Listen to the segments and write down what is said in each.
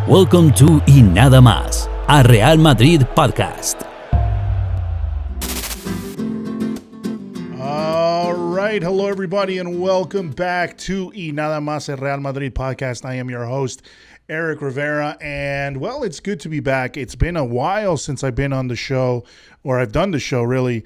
Welcome to Y Nada Más, a Real Madrid podcast. All right. Hello, everybody, and welcome back to Y Nada Más, a Real Madrid podcast. I am your host, Eric Rivera, and, well, it's good to be back. It's been a while since I've been on the show, or I've done the show, really.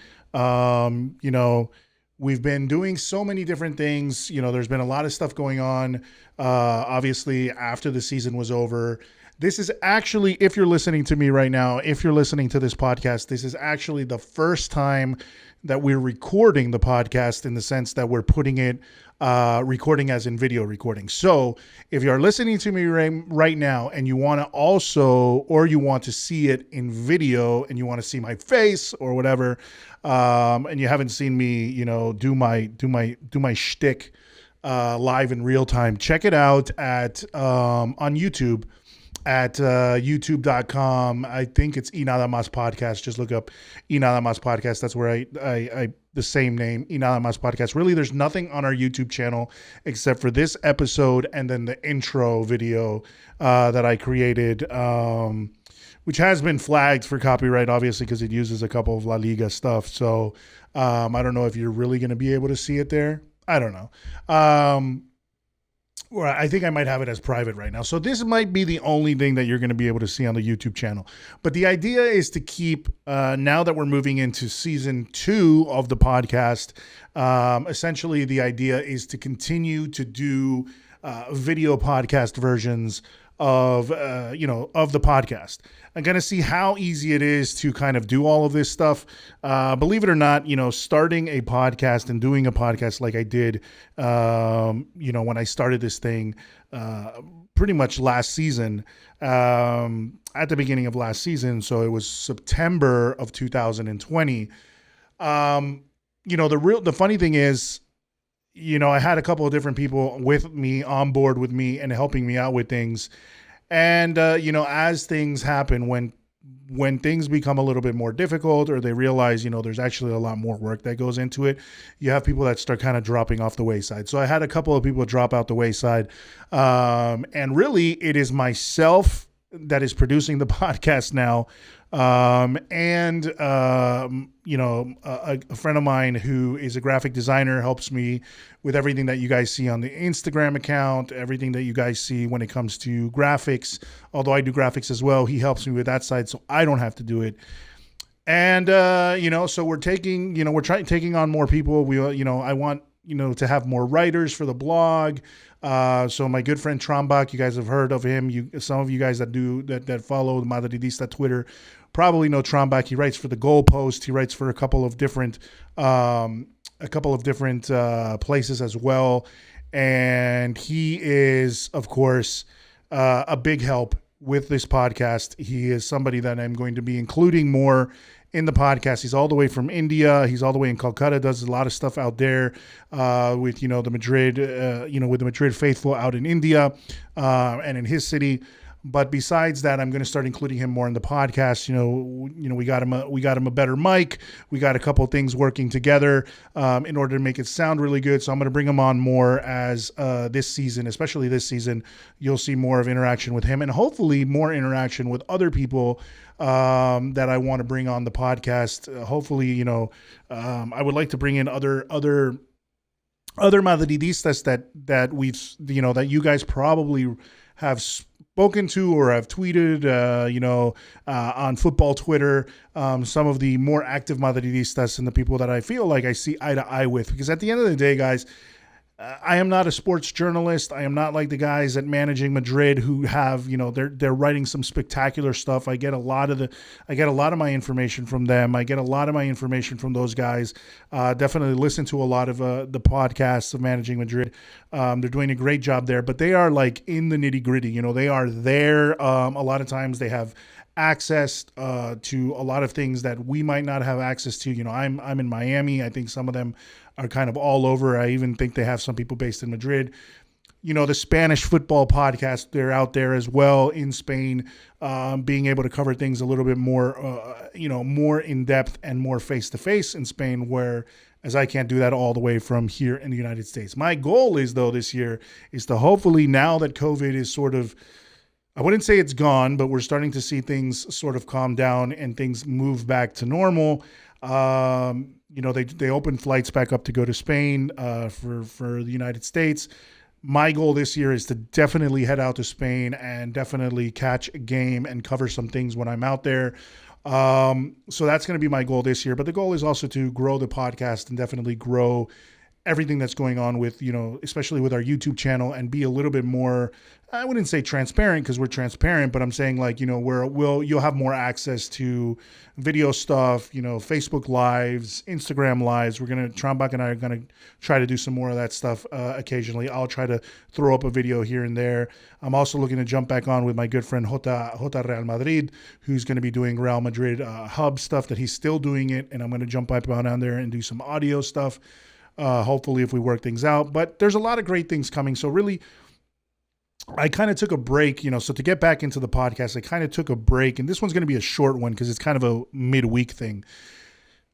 We've been doing so many different things. There's been a lot of stuff going on, obviously, after the season was over. This is actually, if you're listening to me right now, if you're listening to this podcast, this is actually the first time that we're recording the podcast, in the sense that we're putting it, recording as in video recording. So if you're listening to me right now and you want to also, or you want to see it in video and you want to see my face or whatever, and you haven't seen me, do my shtick live in real time, check it out at on YouTube at youtube.com. I think it's Y Nada Más Podcast. Just look up Y Nada Más Podcast. That's where I the same name, Y Nada Más Podcast. Really, there's nothing on our YouTube channel except for this episode and then the intro video that I created, which has been flagged for copyright, obviously, because it uses a couple of La Liga stuff. So I don't know if you're really going to be able to see it there. I don't know. Well, I think I might have it as private right now. So this might be the only thing that you're going to be able to see on the YouTube channel. But the idea is to keep, now that we're moving into season 2 of the podcast, essentially the idea is to continue to do video podcast versions of the podcast. I'm going to see how easy it is to kind of do all of this stuff. Believe it or not, starting a podcast and doing a podcast like I did, when I started this thing, pretty much last season, at the beginning of last season. So it was September of 2020. The funny thing is, I had a couple of different people with me, on board with me, and helping me out with things. And, as things happen, when things become a little bit more difficult, or they realize, there's actually a lot more work that goes into it, you have people that start kind of dropping off the wayside. So I had a couple of people drop out the wayside. And really, it is myself that is producing the podcast now. A friend of mine who is a graphic designer helps me with everything that you guys see on the Instagram account, everything that you guys see when it comes to graphics. Although I do graphics as well, he helps me with that side, so I don't have to do it. And, so we're taking on more people. I want, to have more writers for the blog. So my good friend Trombach, you guys have heard of him. Some of you guys that follow the Madridista Twitter probably know Trombach. He writes for the Goal Post. He writes for a couple of different places as well. And he is, of course, a big help with this podcast. He is somebody that I'm going to be including more in the podcast. He's all the way from India. He's all the way in Calcutta, does a lot of stuff out there with, the Madrid, with the Madrid faithful out in India and in his city. But besides that, I'm going to start including him more in the podcast. We got him a better mic. We got a couple of things working together in order to make it sound really good. So I'm going to bring him on more as this season, especially this season. You'll see more of interaction with him, and hopefully more interaction with other people that I want to bring on the podcast. Hopefully, I would like to bring in other Madridistas that we've, that you guys probably have spoken to or have tweeted, on football Twitter, some of the more active Madridistas and the people that I feel like I see eye to eye with. Because at the end of the day, guys, I am not a sports journalist. I am not like the guys at Managing Madrid who have, they're writing some spectacular stuff. I get a lot of my information from them. I get a lot of my information from those guys. Definitely listen to a lot of the podcasts of Managing Madrid. They're doing a great job there, but they are like in the nitty gritty. They are there. A lot of times they have access to a lot of things that we might not have access to. I'm in Miami. I think some of them are kind of all over. I even think they have some people based in Madrid. The Spanish football podcast, they're out there as well in Spain, being able to cover things a little bit more, more in depth and more face to face in Spain, whereas I can't do that all the way from here in the United States. My goal is, though, this year is to hopefully, now that COVID is sort of I wouldn't say it's gone, but we're starting to see things sort of calm down and things move back to normal. They opened flights back up to go to Spain for the United States. My goal this year is to definitely head out to Spain and definitely catch a game and cover some things when I'm out there. So that's going to be my goal this year. But the goal is also to grow the podcast and definitely grow everything that's going on with, especially with our YouTube channel, and be a little bit more, I wouldn't say transparent because we're transparent, but I'm saying like, you'll have more access to video stuff, Facebook lives, Instagram lives. Trambach and I are going to try to do some more of that stuff occasionally. I'll try to throw up a video here and there. I'm also looking to jump back on with my good friend Jota Real Madrid, who's going to be doing Real Madrid hub stuff that he's still doing it. And I'm going to jump back on there and do some audio stuff. Hopefully if we work things out, but there's a lot of great things coming. So really, I kind of took a break, so to get back into the podcast, I kind of took a break, and this one's going to be a short one because it's kind of a midweek thing.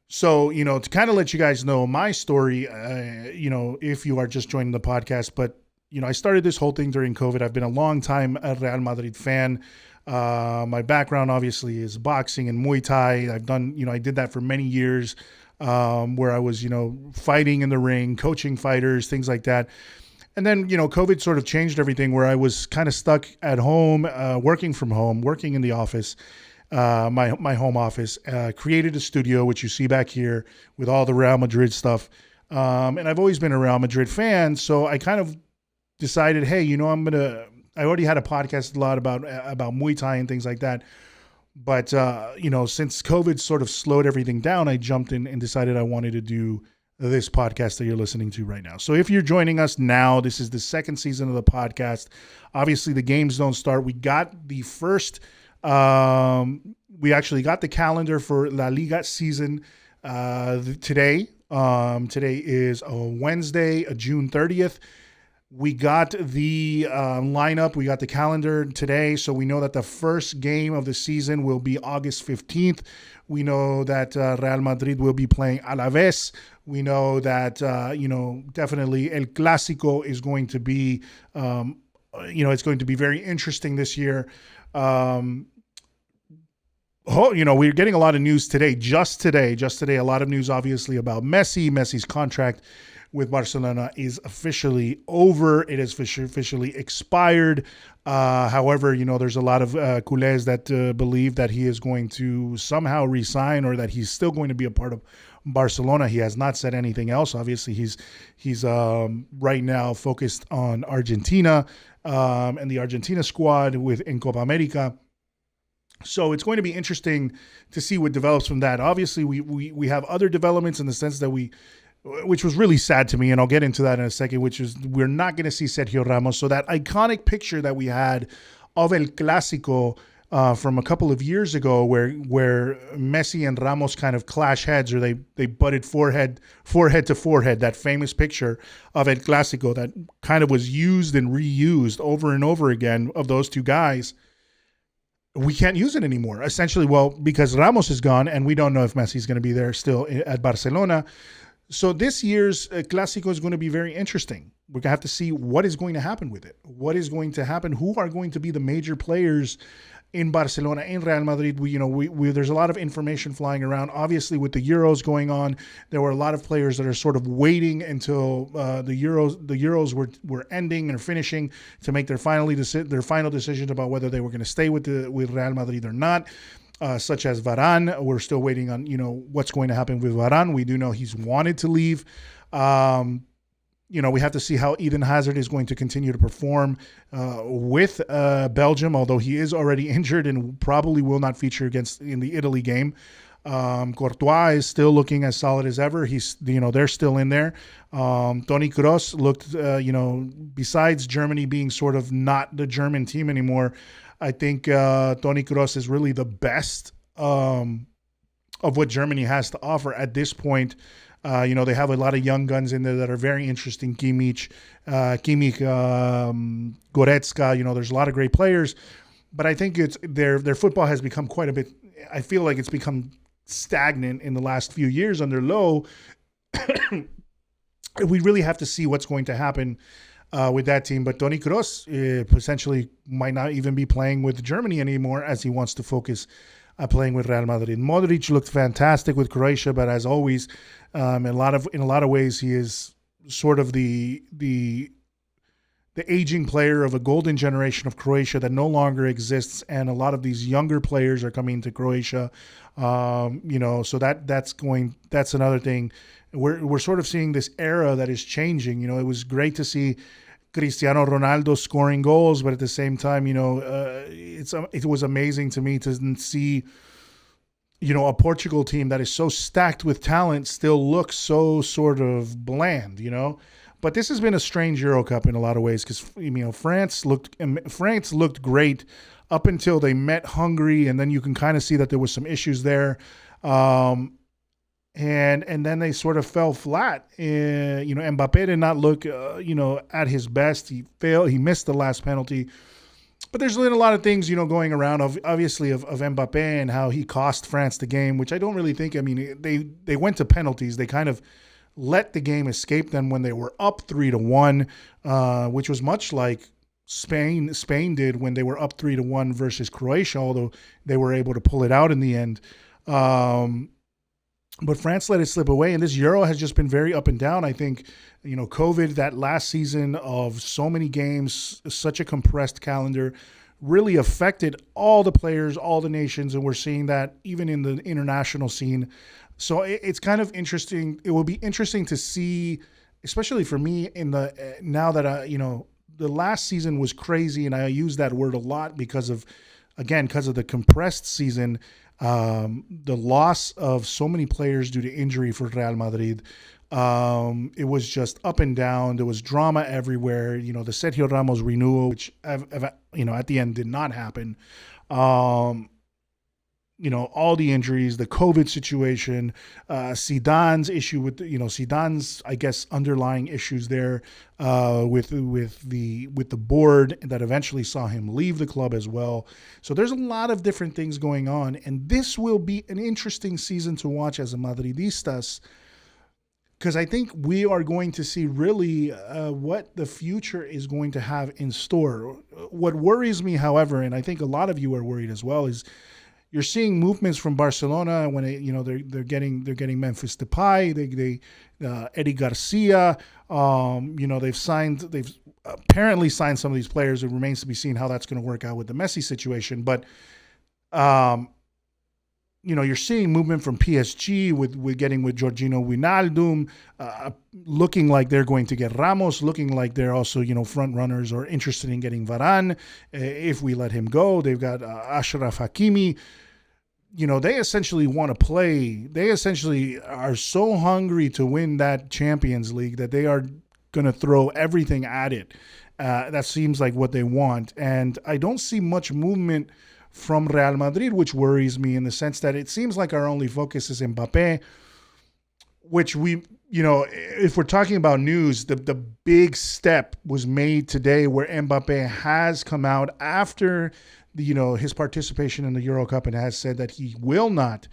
So, to kind of let you guys know my story, if you are just joining the podcast, but, I started this whole thing during COVID. I've been a long time Real Madrid fan. My background obviously is boxing and Muay Thai. I've done, I did that for many years. Where I was, fighting in the ring, coaching fighters, things like that. And then, COVID sort of changed everything where I was kind of stuck at home, working from home, working in the office, my home office, created a studio, which you see back here with all the Real Madrid stuff. And I've always been a Real Madrid fan. So I kind of decided, hey, I already had a podcast a lot about Muay Thai and things like that. But, since COVID sort of slowed everything down, I jumped in and decided I wanted to do this podcast that you're listening to right now. So if you're joining us now, this is the second season of the podcast. Obviously, the games don't start. We got the first, we actually got the calendar for La Liga season today. Today is Wednesday, June 30th. We got the lineup. We got the calendar today. So we know that the first game of the season will be August 15th. We know that Real Madrid will be playing Alaves. We know that, definitely El Clásico is going to be, it's going to be very interesting this year. We're getting a lot of news today, just today, a lot of news, obviously, about Messi's contract with Barcelona is officially over. It has officially expired. However, there's a lot of culés that believe that he is going to somehow resign or that he's still going to be a part of Barcelona. He has not said anything else. Obviously, he's right now focused on Argentina and the Argentina squad in Copa America. So it's going to be interesting to see what develops from that. Obviously, we have other developments in the sense that which was really sad to me, and I'll get into that in a second, which is we're not going to see Sergio Ramos. So that iconic picture that we had of El Clásico from a couple of years ago where Messi and Ramos kind of clash heads, or they butted forehead to forehead, that famous picture of El Clásico that kind of was used and reused over and over again of those two guys. We can't use it anymore, essentially, because Ramos is gone, and we don't know if Messi's going to be there still at Barcelona. So this year's Clásico is going to be very interesting. We're going to have to see what is going to happen with it. What is going to happen? Who are going to be the major players in Barcelona, in Real Madrid? There's a lot of information flying around. Obviously, with the Euros going on, there were a lot of players that are sort of waiting until the Euros were ending or finishing to make their final decisions about whether they were going to stay with Real Madrid or not. Such as Varane. We're still waiting on, what's going to happen with Varane. We do know he's wanted to leave. We have to see how Eden Hazard is going to continue to perform with Belgium, although he is already injured and probably will not feature in the Italy game. Courtois is still looking as solid as ever. They're still in there. Toni Kroos looked, besides Germany being sort of not the German team anymore, I think Toni Kroos is really the best of what Germany has to offer at this point. They have a lot of young guns in there that are very interesting. Kimmich, Goretzka. There's a lot of great players, but I think it's their football has become quite a bit. I feel like it's become stagnant in the last few years under Lowe. We really have to see what's going to happen with that team. But Toni Kroos potentially might not even be playing with Germany anymore, as he wants to focus playing with Real Madrid. Modric looked fantastic with Croatia, but as always, in a lot of ways, he is sort of the aging player of a golden generation of Croatia that no longer exists, and a lot of these younger players are coming to Croatia. So that's another thing. We're sort of seeing this era that is changing. It was great to see Cristiano Ronaldo scoring goals, but at the same time, it was amazing to me to see, a Portugal team that is so stacked with talent still looks so sort of bland, But this has been a strange Euro Cup in a lot of ways because, France looked great up until they met Hungary, and then you can kind of see that there was some issues there. And then they sort of fell flat. Mbappe did not look, at his best. He failed. He missed the last penalty. But there's been a lot of things, going around, obviously, of Mbappe and how he cost France the game, which I don't really think. I mean, they went to penalties. They kind of let the game escape them when they were up 3-1, which was much like Spain did when they were up 3-1 versus Croatia, although they were able to pull it out in the end. But France let it slip away, and this Euro has just been very up and down. I think, COVID, that last season of so many games, such a compressed calendar, really affected all the players, all the nations, and we're seeing that even in the international scene. So it's kind of interesting. It will be interesting to see, especially for me, now that the last season was crazy, and I use that word a lot because of the compressed season. The loss of so many players due to injury for Real Madrid. It was just up and down. There was drama everywhere. The Sergio Ramos renewal, which, at the end did not happen. All the injuries, the COVID situation, Zidane's issue with, Zidane's, I guess, underlying issues there with the board that eventually saw him leave the club as well. So there's a lot of different things going on, and this will be an interesting season to watch as a Madridistas, because I think we are going to see really what the future is going to have in store. What worries me, however, and I think a lot of you are worried as well, is you're seeing movements from Barcelona when they're getting Memphis Depay, Eddie Garcia. They've apparently signed some of these players. It remains to be seen how that's going to work out with the Messi situation. But you're seeing movement from PSG with Jorginho Wijnaldum, looking like they're going to get Ramos, looking like they're also front runners or interested in getting Varane if we let him go. They've got Ashraf Hakimi. They essentially want to play. They essentially are so hungry to win that Champions League that they are going to throw everything at it. That seems like what they want. And I don't see much movement from Real Madrid, which worries me in the sense that it seems like our only focus is Mbappe, which if we're talking about news, the big step was made today where Mbappe has come out after his participation in the Euro Cup and has said that he will not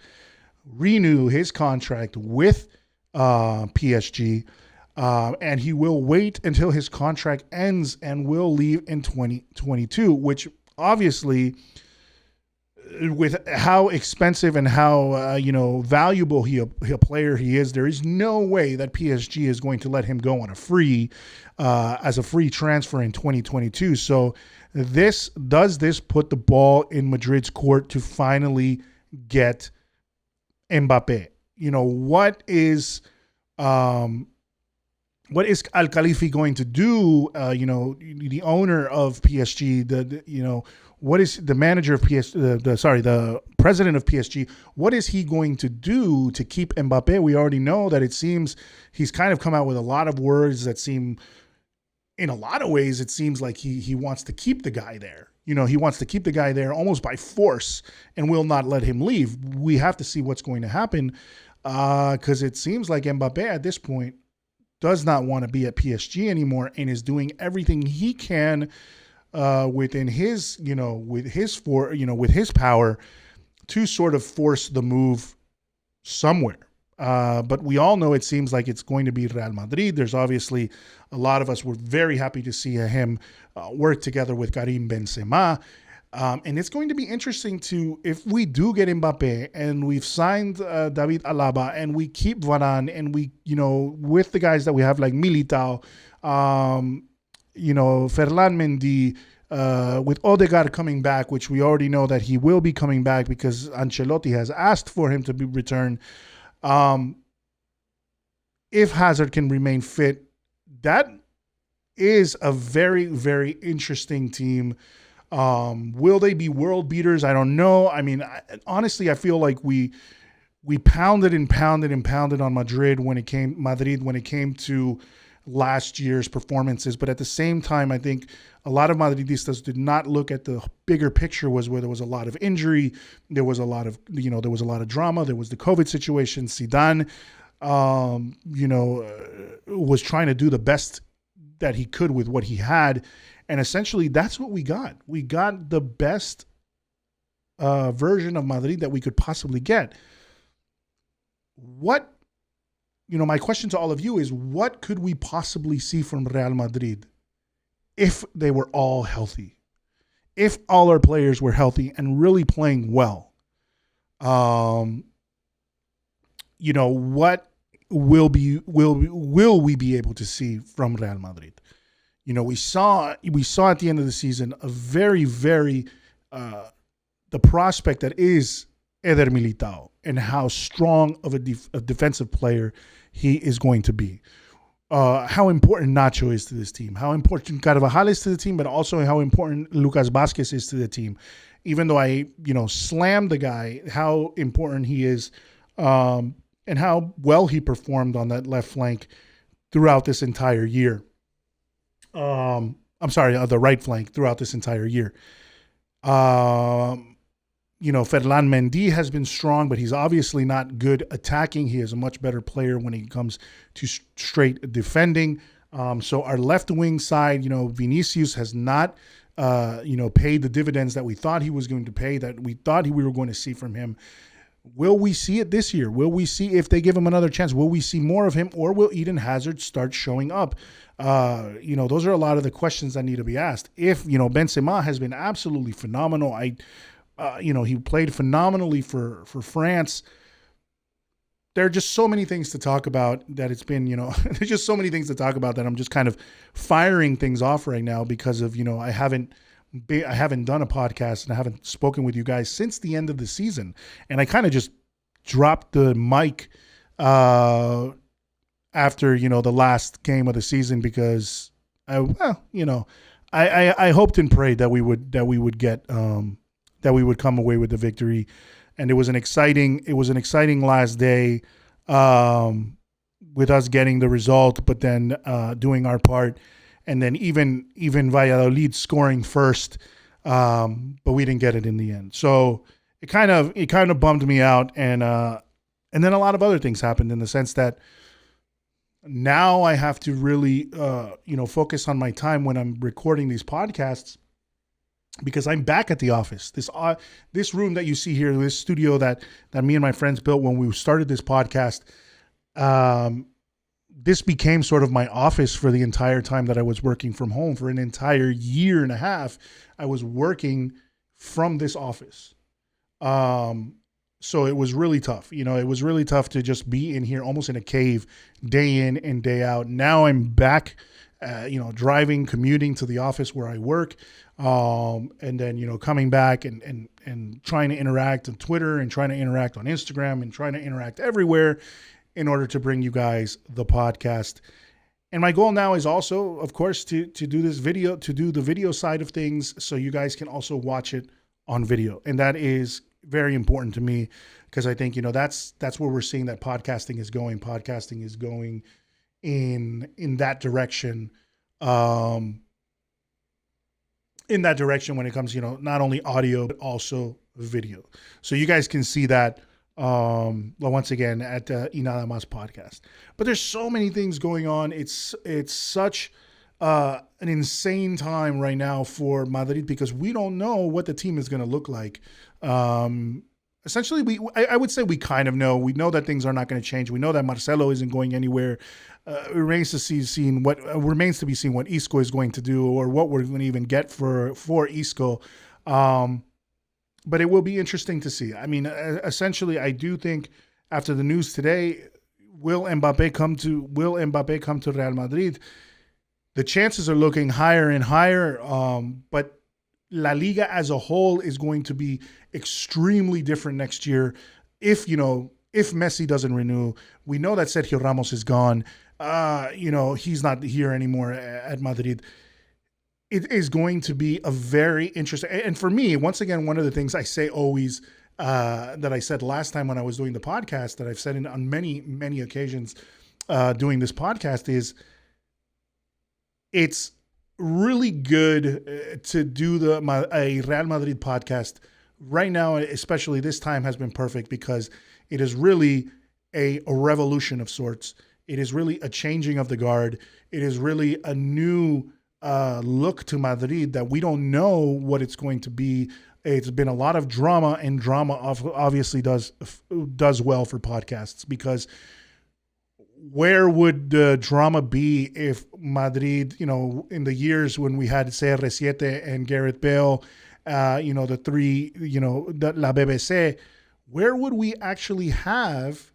renew his contract with PSG, and he will wait until his contract ends and will leave in 2022, which obviously, with how expensive and how valuable a player he is, there is no way that PSG is going to let him go on as a free transfer in 2022. So does this put the ball in Madrid's court to finally get Mbappe? What is Al Khalifi going to do? The owner of PSG, what is the manager of PSG? The president of PSG. What is he going to do to keep Mbappe? We already know that it seems he's kind of come out with a lot of words that seem, in a lot of ways, it seems like he wants to keep the guy there. He wants to keep the guy there almost by force and will not let him leave. We have to see what's going to happen because it seems like Mbappe at this point does not want to be at PSG anymore and is doing everything he can within his, with his power to sort of force the move somewhere. But we all know it seems like it's going to be Real Madrid. There's obviously a lot of us were very happy to see him work together with Karim Benzema. And it's going to be interesting if we do get Mbappe and we've signed David Alaba and we keep Varane and we, with the guys that we have like Militao, Ferland Mendy, with Odegaard coming back, which we already know that he will be coming back because Ancelotti has asked for him to be returned. If Hazard can remain fit, that is a very, very interesting team. Will they be world beaters? I don't know. I mean, honestly, I feel like we pounded and pounded and pounded on Madrid when it came to last year's performances. But at the same time, I think a lot of Madridistas did not look at the bigger picture, was where there was a lot of injury. There was a lot of, there was a lot of drama. There was the COVID situation. Zidane, was trying to do the best that he could with what he had. And essentially, that's what we got. We got the best version of Madrid that we could possibly get. My question to all of you is, what could we possibly see from Real Madrid if they were all healthy? If all our players were healthy and really playing well? What will we be able to see from Real Madrid? We saw at the end of the season a very, very the prospect that is Eder Militao and how strong of a defensive player he is going to be. How important Nacho is to this team, how important Carvajal is to the team, but also how important Lucas Vázquez is to the team. Even though I, slammed the guy, how important he is, and how well he performed on that left flank throughout this entire year. The right flank throughout this entire year. Ferland Mendy has been strong, but he's obviously not good attacking. He is a much better player when it comes to straight defending. So our left wing side, Vinicius has not, paid the dividends that we thought he was going to pay, that we thought we were going to see from him. Will we see it this year? Will we see, if they give him another chance, will we see more of him, or will Eden Hazard start showing up? Those are a lot of the questions that need to be asked. If, Benzema has been absolutely phenomenal. He played phenomenally for France. There are just so many things to talk about that it's been, there's just so many things to talk about that I'm just kind of firing things off right now because of, I haven't done a podcast and I haven't spoken with you guys since the end of the season. And I kind of just dropped the mic after, the last game of the season because I hoped and prayed that we would come away with the victory. And it was an exciting last day with us getting the result, but then doing our part. And then even Valladolid scoring first, but we didn't get it in the end. So it kind of bummed me out, and then a lot of other things happened in the sense that now I have to really focus on my time when I'm recording these podcasts because I'm back at the office. This room that you see here, this studio that me and my friends built when we started this podcast. This became sort of my office for the entire time that I was working from home. For an entire year and a half, I was working from this office. So it was really tough. It was really tough to just be in here almost in a cave day in and day out. Now I'm back, driving, commuting to the office where I work. And then, coming back and trying to interact on Twitter and trying to interact on Instagram and trying to interact everywhere in order to bring you guys the podcast. And my goal now is also, of course, to do the video side of things so you guys can also watch it on video. And that is very important to me because I think, that's where we're seeing that podcasting is going. Podcasting is going in that direction. In that direction when it comes, not only audio, but also video. So you guys can see that once again at the Y Nada Más podcast. But there's so many things going on. It's such an insane time right now for Madrid because we don't know what the team is going to look like. essentially, I would say we kind of know. We know that things are not going to change. We know that Marcelo isn't going anywhere. It remains to be seen what Isco is going to do, or what we're going to even get for Isco. But it will be interesting to see. I mean, essentially, I do think after the news today, will Mbappe come to Real Madrid? The chances are looking higher and higher. But La Liga as a whole is going to be extremely different next year. If Messi doesn't renew, we know that Sergio Ramos is gone. He's not here anymore at Madrid. It is going to be a very interesting, and for me, once again, one of the things I say always, that I said last time when I was doing the podcast, that I've said on many, many occasions doing this podcast, is it's really good to do a Real Madrid podcast right now, especially this time has been perfect because it is really a revolution of sorts. It is really a changing of the guard. It is really a new look to Madrid that we don't know what it's going to be. It's been a lot of drama, and drama obviously does well for podcasts, because where would the drama be if Madrid, in the years when we had CR7 and Gareth Bale, the three, La BBC, where would we actually have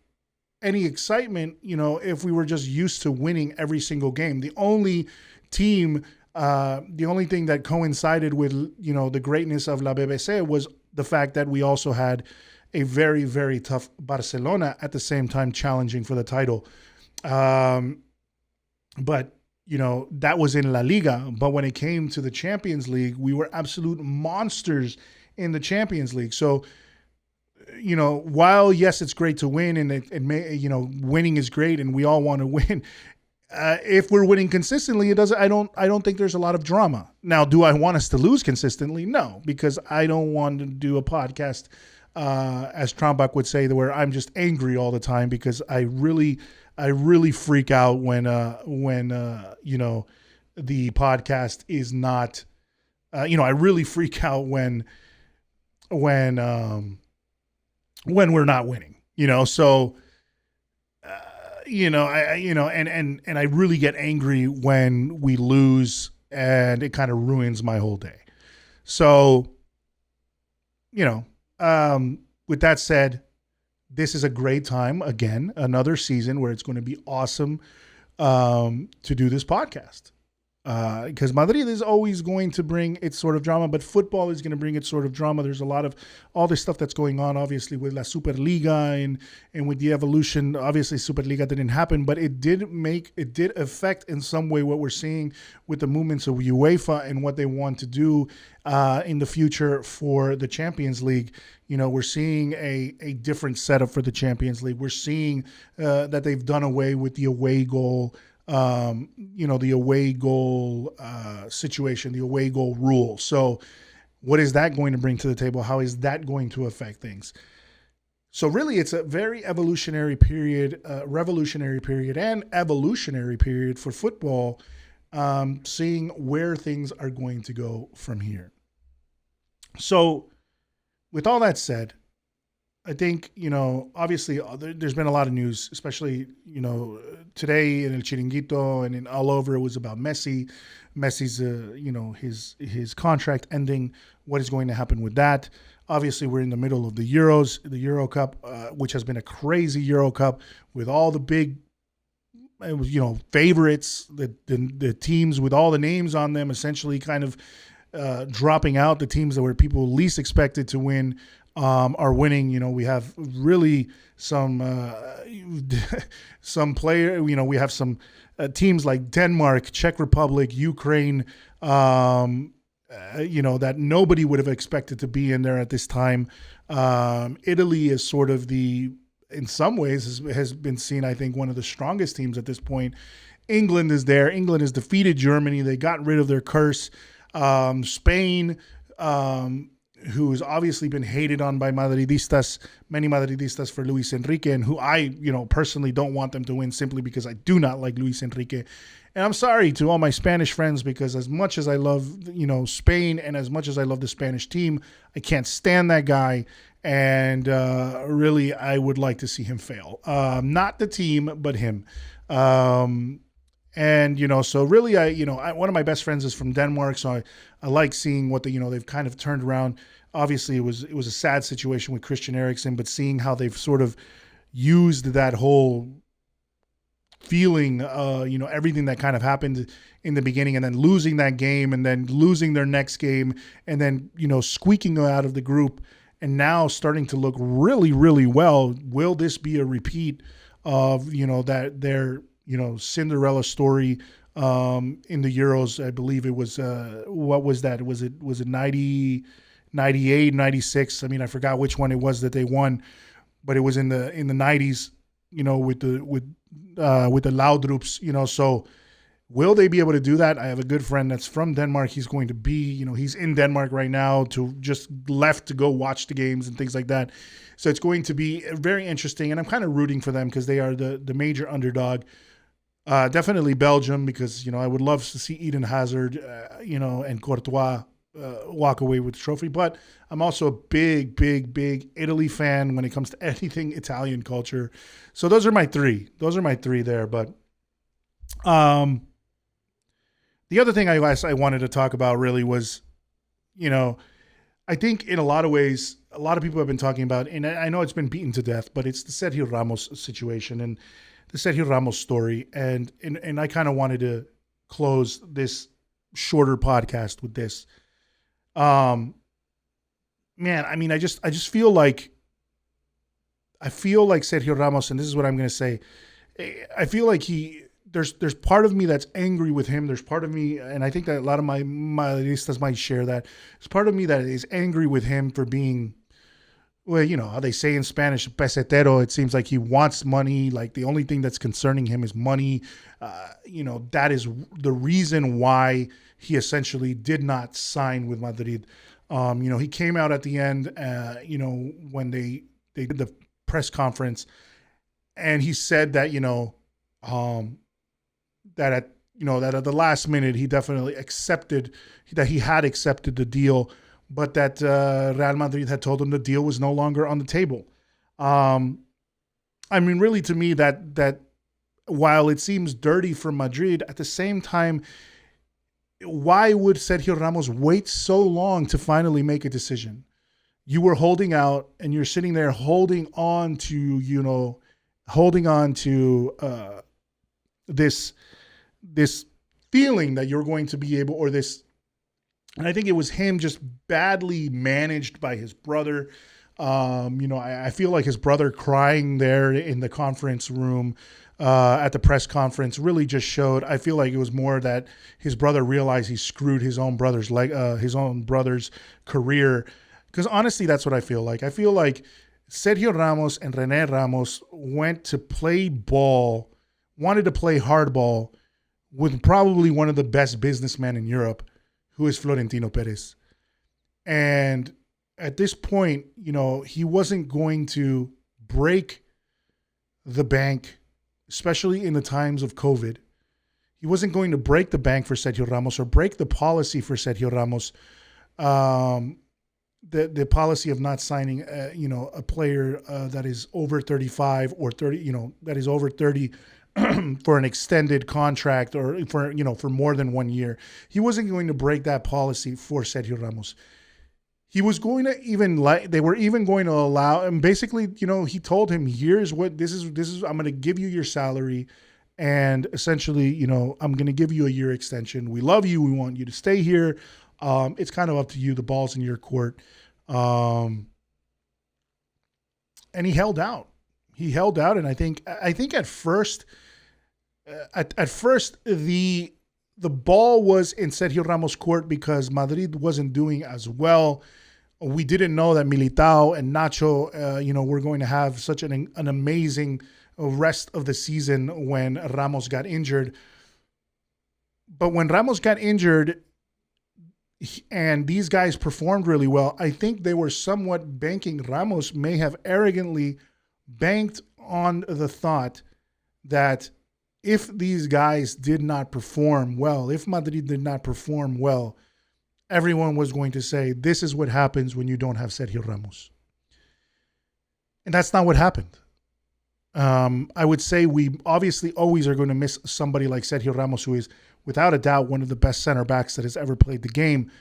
any excitement, if we were just used to winning every single game? The only thing that coincided with, the greatness of La BBC was the fact that we also had a very, very tough Barcelona at the same time challenging for the title. But, that was in La Liga. But when it came to the Champions League, we were absolute monsters in the Champions League. So, while, yes, it's great to win, and it may, winning is great and we all want to win. If we're winning consistently, I don't think there's a lot of drama. Now, do I want us to lose consistently? No, because I don't want to do a podcast, as Trombach would say, where I'm just angry all the time, because I really freak out when the podcast is not, I really freak out when we're not winning, so, and I really get angry when we lose, and it kind of ruins my whole day. So, with that said, this is a great time, again, another season where it's going to be awesome to do this podcast. Because Madrid is always going to bring its sort of drama, but football is going to bring its sort of drama. There's a lot of all this stuff that's going on, obviously, with La Superliga and with the evolution. Obviously, Superliga didn't happen, but it did affect in some way what we're seeing with the movements of UEFA and what they want to do in the future for the Champions League. We're seeing a different setup for the Champions League. We're seeing that they've done away with the away goal. The away goal situation, the away goal rule. So what is that going to bring to the table? How is that going to affect things? So really, it's a very revolutionary period and evolutionary period for football, seeing where things are going to go from here. So with all that said, I think, obviously there's been a lot of news, especially, today in El Chiringuito and in all over, it was about Messi. Messi's, his contract ending, what is going to happen with that. Obviously, we're in the middle of the Euros, the Euro Cup, which has been a crazy Euro Cup with all the big, favorites, the teams with all the names on them, essentially kind of dropping out. The teams that were people least expected to win are winning. We have really some player. We have some teams like Denmark, Czech Republic, Ukraine. That nobody would have expected to be in there at this time. Italy is sort of in some ways has been seen, I think, one of the strongest teams at this point. England is there. England has defeated Germany. They got rid of their curse. Spain, who's obviously been hated on by many Madridistas for Luis Enrique, and who I, personally don't want them to win simply because I do not like Luis Enrique. And I'm sorry to all my Spanish friends, because as much as I love, Spain, and as much as I love the Spanish team, I can't stand that guy. And really, I would like to see him fail. Not the team, but him. And so really, one of my best friends is from Denmark, so I like seeing what they've kind of turned around. Obviously, it was a sad situation with Christian Eriksen, but seeing how they've sort of used that whole feeling, everything that kind of happened in the beginning, and then losing that game, and then losing their next game, and then squeaking out of the group, and now starting to look really, really well. Will this be a repeat of that their Cinderella story in the Euros? I believe it was what was that? Was it 90, 98, 96? I mean, I forgot which one it was that they won, but it was in the 90s. With the Laudrups. So will they be able to do that? I have a good friend that's from Denmark. He's going to be, he's in Denmark right now, to just left to go watch the games and things like that. So it's going to be very interesting, and I'm kind of rooting for them because they are the major underdog. Definitely Belgium, because I would love to see Eden Hazard, and Courtois walk away with the trophy. But I'm also a big, big, big Italy fan when it comes to anything Italian culture. So those are my three. There. But the other thing I wanted to talk about really was, I think in a lot of ways, a lot of people have been talking about, and I know it's been beaten to death, but it's the Sergio Ramos situation and the Sergio Ramos story. And I kind of wanted to close this shorter podcast with this. Man, I mean, I just feel like Sergio Ramos, and this is what I'm going to say. I feel like there's part of me that's angry with him. There's part of me, and I think that a lot of my Madridistas might share that. There's part of me that is angry with him for being, well, how they say in Spanish, pesetero. It seems like he wants money. Like the only thing that's concerning him is money. That is the reason why he essentially did not sign with Madrid. He came out at the end, when they did the press conference, and he said that, that at the last minute, he definitely accepted the deal, but that Real Madrid had told him the deal was no longer on the table. I mean, really, to me, that while it seems dirty for Madrid, at the same time, why would Sergio Ramos wait so long to finally make a decision? You were holding out, and you're sitting there holding on to this feeling that you're going to be able, or this, and I think it was him just badly managed by his brother. I feel like his brother crying there in the conference room at the press conference really just showed. I feel like it was more that his brother realized he screwed his own brother's career. Because honestly, that's what I feel like. I feel like Sergio Ramos and René Ramos went to play ball, wanted to play hardball with probably one of the best businessmen in Europe, who is Florentino Perez. And at this point, he wasn't going to break the bank, especially in the times of COVID. He wasn't going to break the bank for Sergio Ramos or break the policy for Sergio Ramos. The policy of not signing, a player that is over 35 or 30, that is over 30 for an extended contract or for more than 1 year. He wasn't going to break that policy for Sergio Ramos. He was going to they were even going to allow, and basically, he told him, here's what, this is, I'm going to give you your salary. And essentially, I'm going to give you a year extension. We love you. We want you to stay here. It's kind of up to you. The ball's in your court. And he held out. And I think at first, the ball was in Sergio Ramos' court because Madrid wasn't doing as well. We didn't know that Militao and Nacho, were going to have such an amazing rest of the season when Ramos got injured. But when Ramos got injured and these guys performed really well, I think they were somewhat banking. Ramos may have arrogantly banked on the thought that if these guys did not perform well, if Madrid did not perform well, everyone was going to say, this is what happens when you don't have Sergio Ramos. And that's not what happened. I would say we obviously always are going to miss somebody like Sergio Ramos, who is without a doubt one of the best center backs that has ever played the game,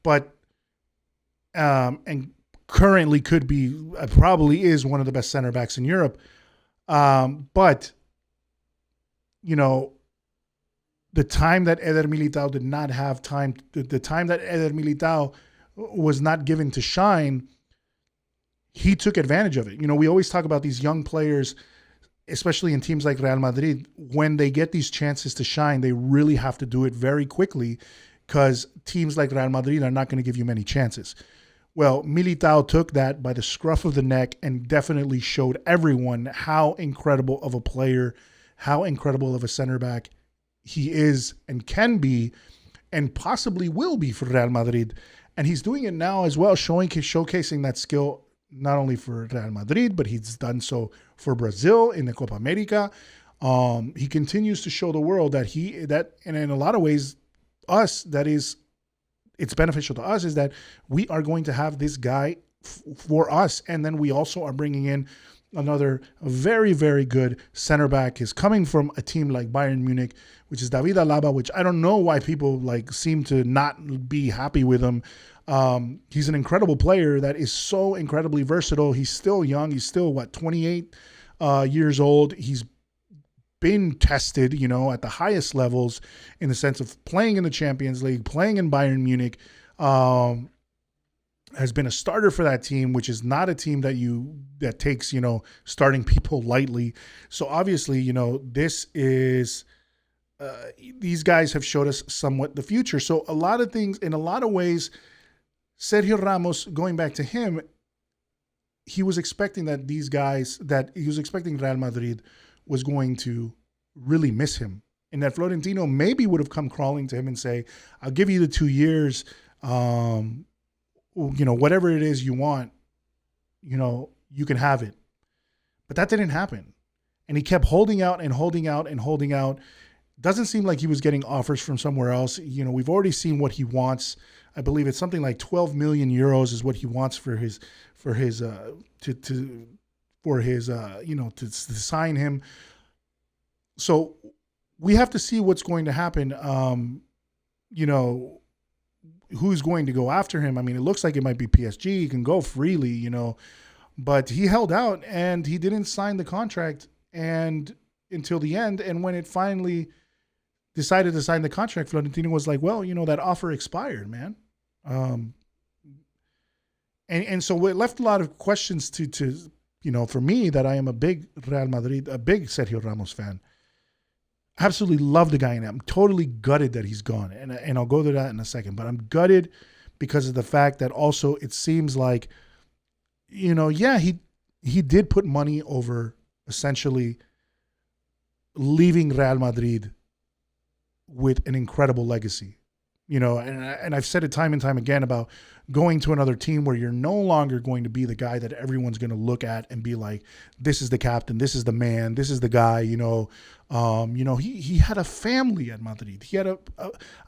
but and currently could be probably is one of the best center backs in Europe. But you know, the time that Eder Militao did not have time, the time that Eder Militao was not given to shine, he took advantage of it. You know, we always talk about these young players, especially in teams like Real Madrid, when they get these chances to shine, they really have to do it very quickly because teams like Real Madrid are not going to give you many chances. Well, Militao took that by the scruff of the neck and definitely showed everyone how incredible of a player, how incredible of a center back he is and can be and possibly will be for Real Madrid. And he's doing it now as well, showcasing that skill not only for Real Madrid, but he's done so for Brazil in the Copa America. He continues to show the world that and in a lot of ways, it's beneficial to us is that we are going to have this guy for us. And then we also are bringing in another very, very good center back. Is coming from a team like Bayern Munich, which is David Alaba, which I don't know why people seem to not be happy with him. He's an incredible player that is so incredibly versatile. He's still young. He's still 28 years old. He's been tested, at the highest levels in the sense of playing in the Champions League, playing in Bayern Munich, has been a starter for that team, which is not a team that takes, starting people lightly. So obviously, this is, these guys have showed us somewhat the future. So a lot of things, in a lot of ways, Sergio Ramos, going back to him, he was expecting that he was expecting Real Madrid was going to really miss him. And that Florentino maybe would have come crawling to him and say, I'll give you the 2 years, whatever it is you want, you can have it. But that didn't happen. And he kept holding out and holding out and holding out. Doesn't seem like he was getting offers from somewhere else. We've already seen what he wants. I believe it's something like 12 million euros is what he wants to sign him. So we have to see what's going to happen. Who's going to go after him? I mean, it looks like it might be PSG. He can go freely, but he held out and he didn't sign the contract until the end. And when it finally decided to sign the contract, Florentino was like, well, that offer expired, man. And so it left a lot of questions to for me, that I am a big Sergio Ramos fan. Absolutely love the guy, and I'm totally gutted that he's gone. And I'll go to that in a second. But I'm gutted because of the fact that also it seems like, he did put money over essentially leaving Real Madrid with an incredible legacy. And I've said it time and time again about going to another team where you're no longer going to be the guy that everyone's going to look at and be like, this is the captain, this is the man, this is the guy, he had a family at Madrid. He had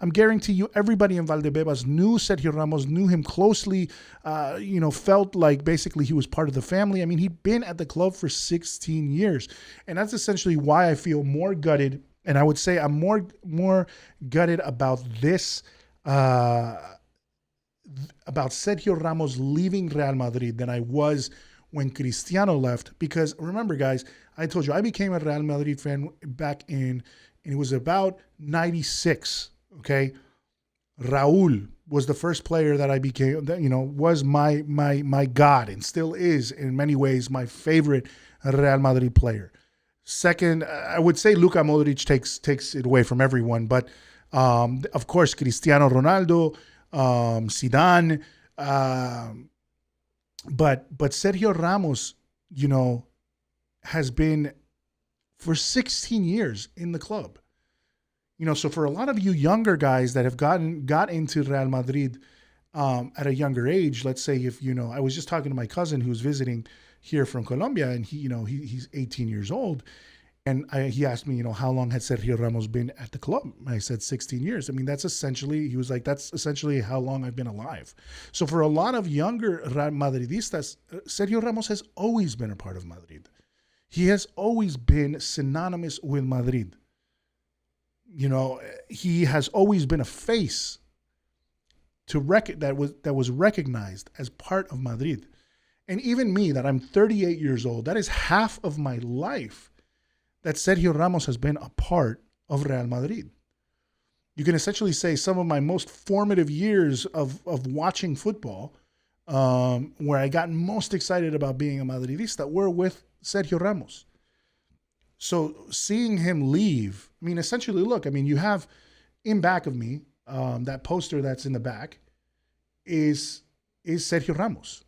I'm guarantee you everybody in Valdebebas knew Sergio Ramos, knew him closely, felt like basically he was part of the family. I mean, he'd been at the club for 16 years. And that's essentially why I feel more gutted. And I would say I'm more gutted about this, about Sergio Ramos leaving Real Madrid than I was when Cristiano left. Because remember, guys, I told you I became a Real Madrid fan back and it was about 96. Okay, Raúl was the first player that I became. That was my god and still is in many ways my favorite Real Madrid player. Second, I would say Luka Modric takes it away from everyone, but of course Cristiano Ronaldo, Zidane, but Sergio Ramos, has been for 16 years in the club. So for a lot of you younger guys that have got into Real Madrid at a younger age, let's say if I was just talking to my cousin who's visiting here from Colombia, and he's 18 years old, he asked me, how long had Sergio Ramos been at the club? I said 16 years. I mean, that's essentially how long I've been alive. So for a lot of younger Madridistas, Sergio Ramos has always been a part of Madrid. He has always been synonymous with Madrid. He has always been a face that was recognized as part of Madrid. And even me, that I'm 38 years old, that is half of my life that Sergio Ramos has been a part of Real Madrid. You can essentially say some of my most formative years of watching football, where I got most excited about being a Madridista, were with Sergio Ramos. So seeing him leave, essentially, look, you have in back of me, that poster that's in the back is Sergio Ramos.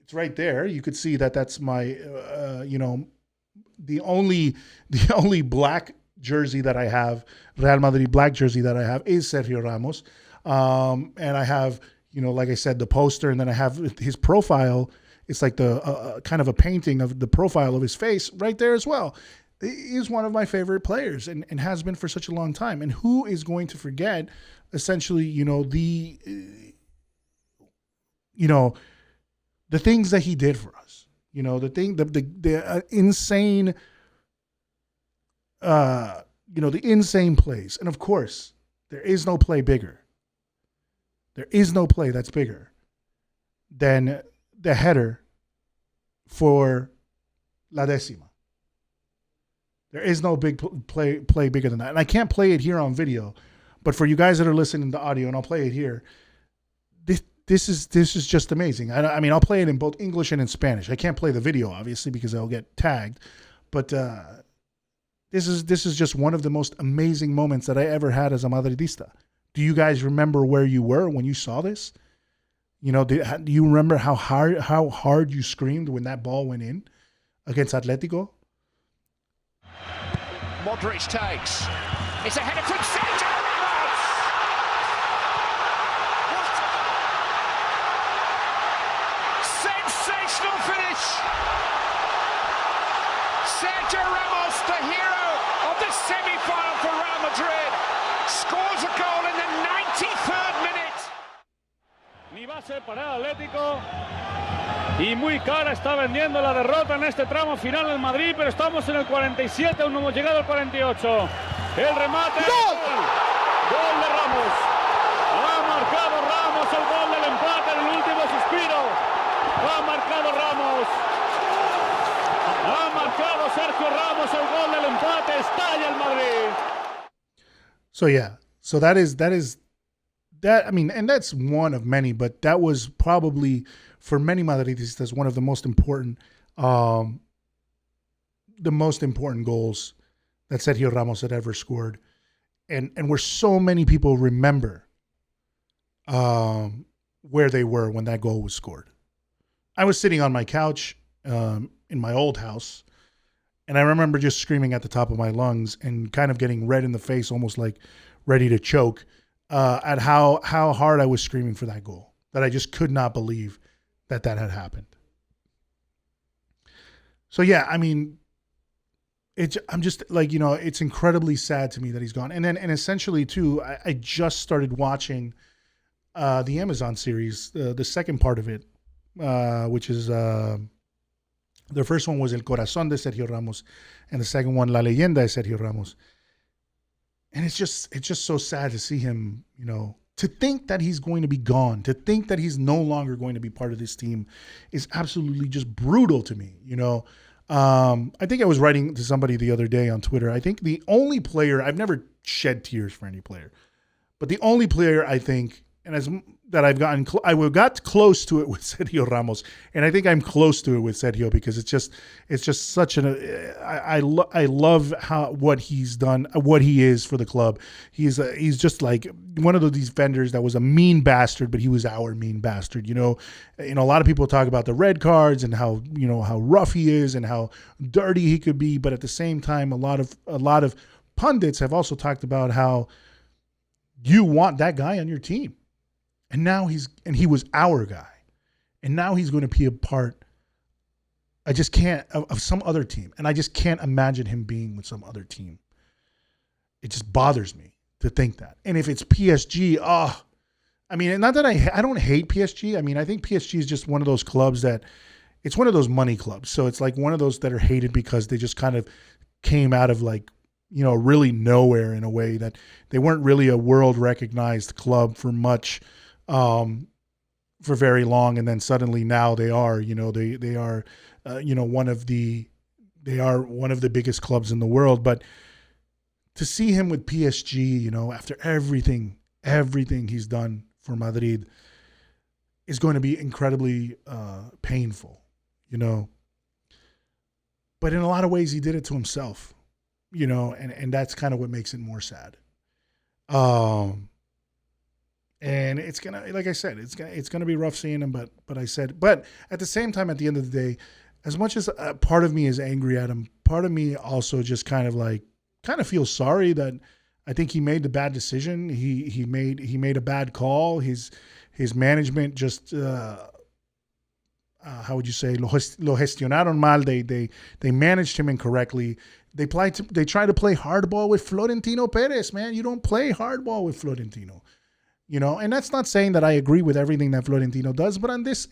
It's right there. You could see that's my, the only black jersey that I have, Real Madrid black jersey that I have is Sergio Ramos. And I have, like I said, the poster, and then I have his profile. It's like the kind of a painting of the profile of his face right there as well. He is one of my favorite players and has been for such a long time. And who is going to forget, essentially, the things that he did for us, the insane, the insane plays. And of course, there is no play bigger. There is no play that's bigger than the header for La Décima. There is no big play bigger than that. And I can't play it here on video, but for you guys that are listening to audio, and I'll play it here, this is just amazing. I'll play it in both English and in Spanish. I can't play the video, obviously, because I'll get tagged. But this is just one of the most amazing moments that I ever had as a Madridista. Do you guys remember where you were when you saw this? Do you remember how hard you screamed when that ball went in against Atletico? Modric takes. It's a header from Sergio Ramos. Sensational finish. Sergio Ramos, the hero of the semi-final for Real Madrid, scores a goal in the 93rd minute. Ni base para el Atlético y muy cara está vendiendo la derrota en este tramo final en Madrid, pero estamos en el 47, aún no hemos llegado al 48. El remate, ¡gol! Gol de Ramos. Ha marcado Ramos el gol del empate en el último suspiro. Ha marcado Ramos. Ha marcado Sergio Ramos el gol del empate. Estalla el Madrid. So and that's one of many, but that was probably, for many Madridistas, one of the most important goals that Sergio Ramos had ever scored. And where so many people remember where they were when that goal was scored. I was sitting on my couch in my old house, and I remember just screaming at the top of my lungs and kind of getting red in the face, almost like ready to choke, at how hard I was screaming for that goal, that I just could not believe that had happened. So yeah, I'm just like, it's incredibly sad to me that he's gone. And essentially too, I just started watching the Amazon series, the second part of it, which is the first one was El Corazón de Sergio Ramos, and the second one, La Leyenda de Sergio Ramos. And it's just so sad to see him, to think that he's going to be gone, to think that he's no longer going to be part of this team is absolutely just brutal to me. I think I was writing to somebody the other day on Twitter. I think the only player, I've never shed tears for any player, but the only player I think, I got close to it with Sergio Ramos, and I think I'm close to it with Sergio because it's just such I love what he's done, what he is for the club. He's just like one of those defenders that was a mean bastard, but he was our mean bastard. A lot of people talk about the red cards and how rough he is and how dirty he could be, but at the same time, a lot of pundits have also talked about how you want that guy on your team. And now he was our guy. And now he's going to be a part, I just can't, of some other team. And I just can't imagine him being with some other team. It just bothers me to think that. And if it's PSG, I mean, not that I don't hate PSG. I mean, I think PSG is just one of those clubs that, it's one of those money clubs. So it's like one of those that are hated because they just kind of came out of like, you know, really nowhere in a way that they weren't really a world recognized club for much, for very long. And then suddenly now they are, you know, they are, you know, one of the biggest clubs in the world. But to see him with PSG, you know, after everything he's done for Madrid is going to be incredibly painful, you know. But in a lot of ways, he did it to himself, you know, and that's kind of what makes it more sad. And it's gonna, like I said, it's gonna be rough seeing him. But at the same time, at the end of the day, as much as part of me is angry at him, part of me also just kind of feels sorry that I think he made the bad decision. He made a bad call. His management just how would you say, lo gestionaron mal. They managed him incorrectly. They tried to play hardball with Florentino Perez. Man, you don't play hardball with Florentino. You know, and that's not saying that I agree with everything that Florentino does, but in this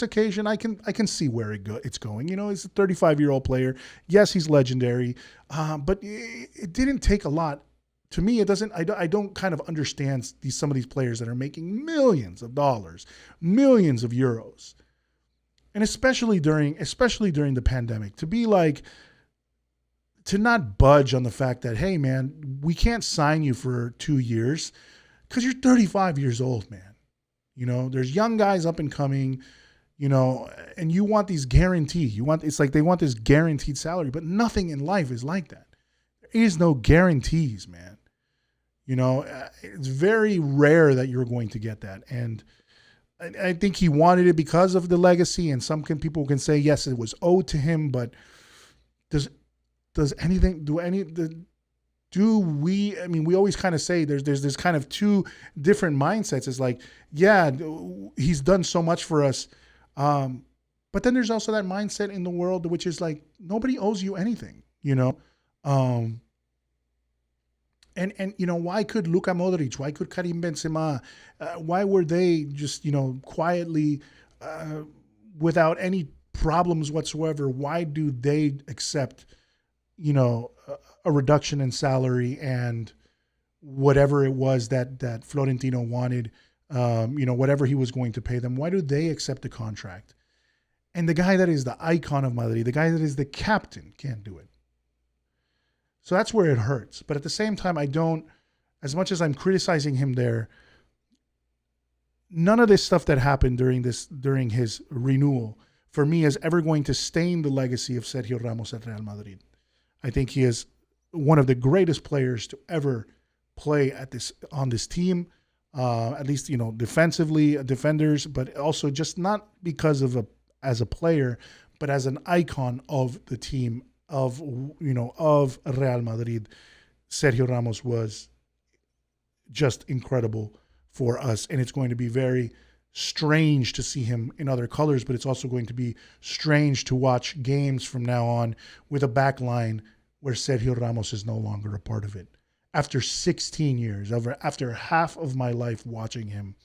occasion, I can see where it's going. You know, he's a 35-year-old player. Yes, he's legendary, but it didn't take a lot. To me, it doesn't. I don't kind of understand some of these players that are making millions of dollars, millions of euros, and especially during the pandemic, to not budge on the fact that, hey, man, we can't sign you for 2 years. Because you're 35 years old, man. You know, there's young guys up and coming, you know, and you want these guarantees. It's like they want this guaranteed salary, but nothing in life is like that. There is no guarantees, man. You know, it's very rare that you're going to get that. And I think he wanted it because of the legacy. And some people can say, yes, it was owed to him, but we always kind of say there's this kind of two different mindsets. It's like, yeah, he's done so much for us. But then there's also that mindset in the world, which is like, nobody owes you anything, you know? And you know, why could Luka Modric, why could Karim Benzema, why were they just, you know, quietly, without any problems whatsoever, why do they accept, you know, a reduction in salary and whatever it was that Florentino wanted, you know, whatever he was going to pay them? Why do they accept the contract? And the guy that is the icon of Madrid, the guy that is the captain, can't do it. So that's where it hurts. But at the same time, as much as I'm criticizing him there, none of this stuff that happened during his renewal, for me, is ever going to stain the legacy of Sergio Ramos at Real Madrid. I think he is one of the greatest players to ever play on this team, at least, you know, defenders, but also just not because as a player, but as an icon of the team of Real Madrid. Sergio Ramos was just incredible for us, and it's going to be very strange to see him in other colors, but it's also going to be strange to watch games from now on with a back line where Sergio Ramos is no longer a part of it. After 16 years, after half of my life watching him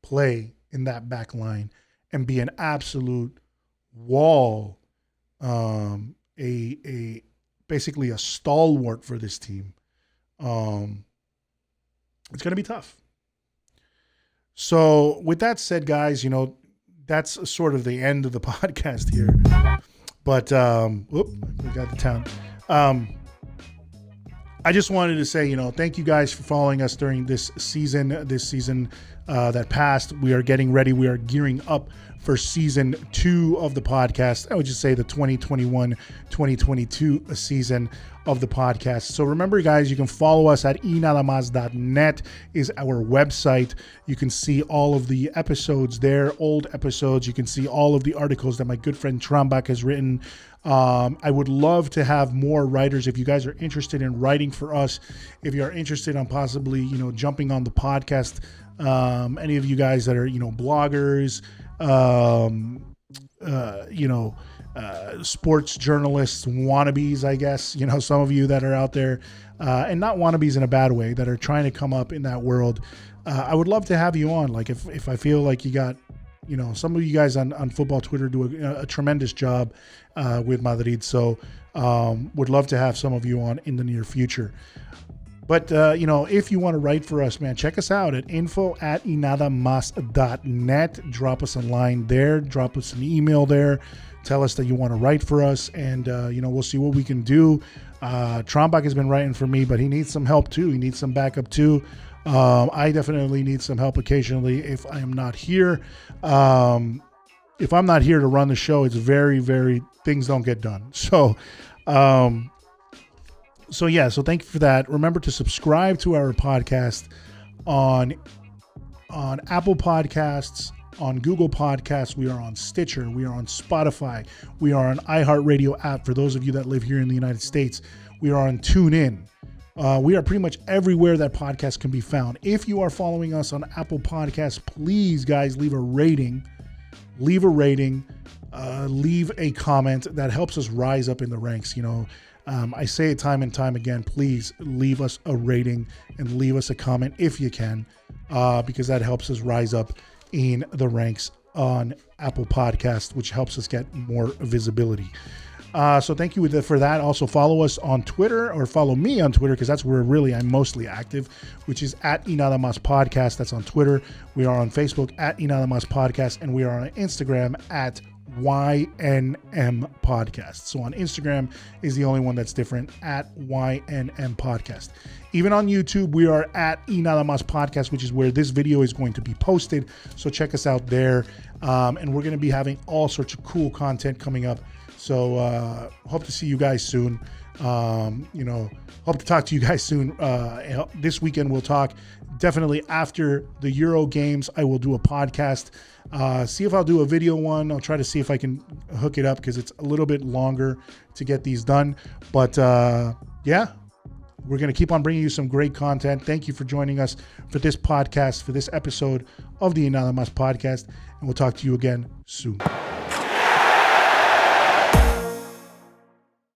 play in that back line and be an absolute wall, basically a stalwart for this team, it's going to be tough. So with that said, guys, you know, that's sort of the end of the podcast here. But we got the town. I just wanted to say, you know, thank you guys for following us during this season that passed. We are getting ready. We are gearing up for season 2 of the podcast. I would just say the 2021-2022 season of the podcast. So remember, guys, you can follow us at inadamas.net is our website. You can see all of the episodes there, old episodes. You can see all of the articles that my good friend Trambach has written. I would love to have more writers. If you guys are interested in writing for us, if you are interested on possibly, you know, jumping on the podcast, any of you guys that are, you know, bloggers, you know, sports journalists, wannabes, I guess, some of you that are out there, and not wannabes in a bad way, that are trying to come up in that world. I would love to have you on. Like if I feel like you got, some of you guys on football Twitter do a tremendous job with Madrid. So would love to have some of you on in the near future. But, if you want to write for us, man, check us out at info@inadamas.net. Drop us a line there. Drop us an email there. Tell us that you want to write for us, and, we'll see what we can do. Trombach has been writing for me, but he needs some help, too. He needs some backup, too. I definitely need some help occasionally if I am not here. If I'm not here to run the show, it's very, very, things don't get done. So thank you for that. Remember to subscribe to our podcast on Apple Podcasts, on Google Podcasts. We are on Stitcher. We are on Spotify. We are on iHeartRadio app for those of you that live here in the United States. We are on TuneIn. We are pretty much everywhere that podcasts can be found. If you are following us on Apple Podcasts, please, guys, leave a rating. Leave a comment. That helps us rise up in the ranks. I say it time and time again, please leave us a rating and leave us a comment if you can, because that helps us rise up in the ranks on Apple Podcasts, which helps us get more visibility. So thank you for that. Also follow us on Twitter, or follow me on Twitter, because that's where really I'm mostly active, which is @Inadamas Podcast. That's on Twitter. We are on Facebook @Inadamas Podcast, and we are on Instagram @YNM Podcast. So on Instagram is the only one that's different, @YNM Podcast. Even on YouTube, we are @Inadamas Podcast, which is where this video is going to be posted. So check us out there. And we're going to be having all sorts of cool content coming up. So hope to see you guys soon. Hope to talk to you guys soon. This weekend we'll talk. Definitely after the Euro games, I will do a podcast. See if I'll do a video one. I'll try to see if I can hook it up, because it's a little bit longer to get these done. But we're going to keep on bringing you some great content. Thank you for joining us for this podcast, for this episode of the Inadamas Podcast. And we'll talk to you again soon.